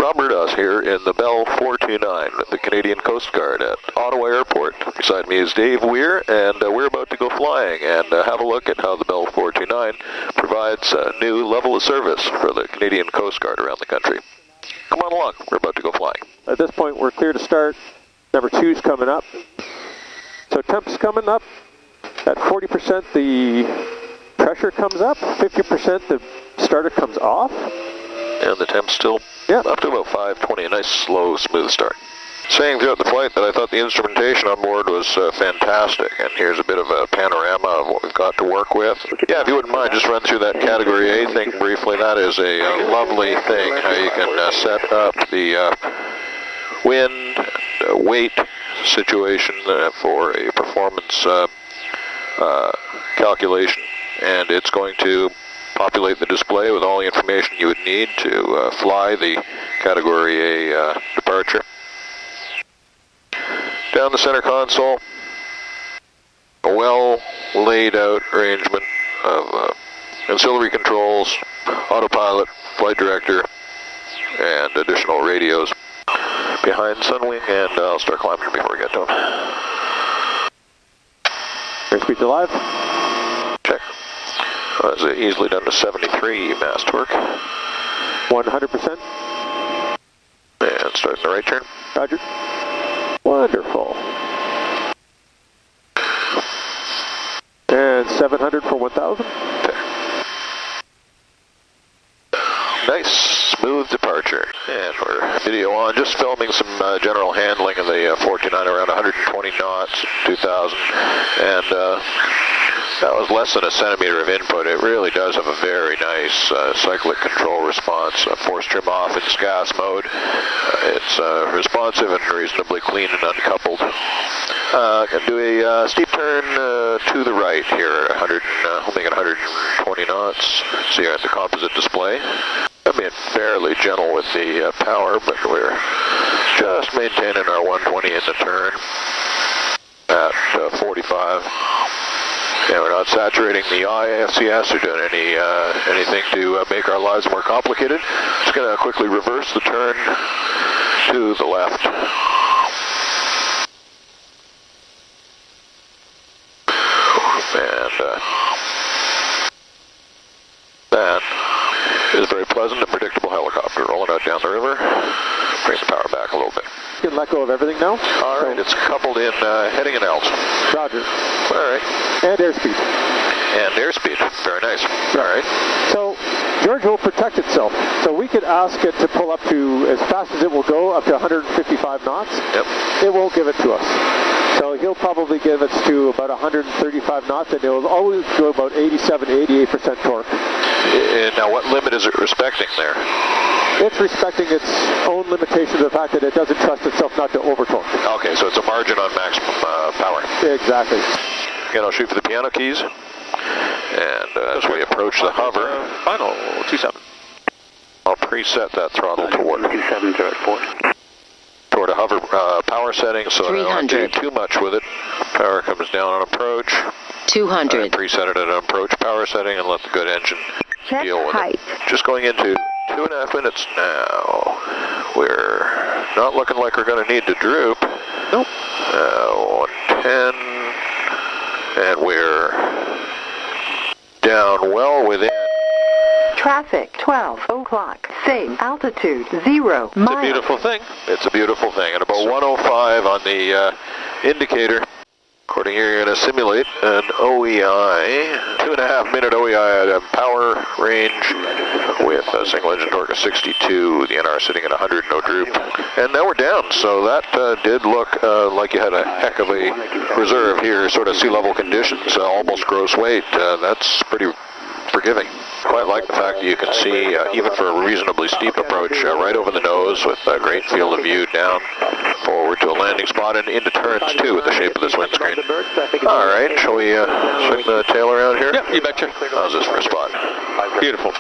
Rob Erdos here in the Bell 429 at the Canadian Coast Guard at Ottawa Airport. Beside me is Dave Weir, and we're about to go flying and have a look at how the Bell 429 provides a new level of service for the Canadian Coast Guard around the country. Come on along, we're about to go flying. At this point, we're clear to start. Number 2's coming up. So temp's coming up. At 40%, the pressure comes up. 50%, the starter comes off. And the temp's still up to about 520, a nice, slow, smooth start. Saying throughout the flight that I thought the instrumentation on board was fantastic, and here's a bit of a panorama of what we've got to work with. Yeah, if you wouldn't mind, just run through that Category A thing briefly. That is a lovely thing, how you can set up the wind and weight situation for a performance calculation, and it's going to populate the display with all the information you would need to fly the Category A departure. Down the center console, a well laid out arrangement of ancillary controls, autopilot, flight director, and additional radios. Behind Sunwing, and I'll start climbing before we get to them. Airspeed to live. Check. That's easily done to 73 mass torque. 100%. And starting the right turn. Roger. Wonderful. And 700 for 1,000. Okay. Nice, smooth departure. And we're video on, just filming some general handling of the 429 around 120 knots, 2,000. And that was less than a centimeter of input. It really does have a very nice cyclic control response. Force trim off in gas mode. It's responsive and reasonably clean and uncoupled. Can do a steep turn to the right here, holding at 120 knots. So you're at the composite display. I'm being fairly gentle with the power, but we're just maintaining our 120 in the turn at 45. Yeah, we're not saturating the ISCS or doing anything to make our lives more complicated. Just going to quickly reverse the turn to the left. And that is a very pleasant and predictable helicopter. Rolling out down the river. Bring the power back a little bit. You can let go of everything now. All right, it's coupled in heading and alt. Roger. All right. And airspeed. And airspeed. Very nice. All right. So George will protect itself. So we could ask it to pull up to, as fast as it will go, up to 155 knots. Yep. It won't give it to us. So he'll probably give us to about 135 knots, and it will always go about 87, 88% torque. Now, what limit is it respecting there? It's respecting its own limitation of the fact that it doesn't trust itself not to over-torque. Okay, so it's a margin on maximum power. Exactly. Again, I'll shoot for the piano keys. And as we approach the hover, final 27. I'll preset that throttle toward 27 toward a hover power setting, so I don't do too much with it. Power comes down on approach. 200. Preset it at an approach power setting and let the good engine deal with it. Just going into 2.5 minutes now. We're not looking like we're going to need to droop. Nope. 110, and we're down well within. Traffic, 12 o'clock. Safe. Altitude, 0 miles. It's a beautiful thing. It's a beautiful thing. At about 105 on the indicator. According here, you're going to simulate an OEI, 2.5 minute OEI at a power range with a single engine torque of 62, the NR sitting at 100, no droop. And now we're down, so that did look like you had a heck of a reserve here, sort of sea level conditions, almost gross weight. That's pretty forgiving. Quite like the fact that you can see, even for a reasonably steep approach, right over the nose with a great field of view down forward to a landing spot and into turns too with the shape of this windscreen. All right, shall we swing the tail around here? Yep, you betcha. How's this for a spot? Beautiful.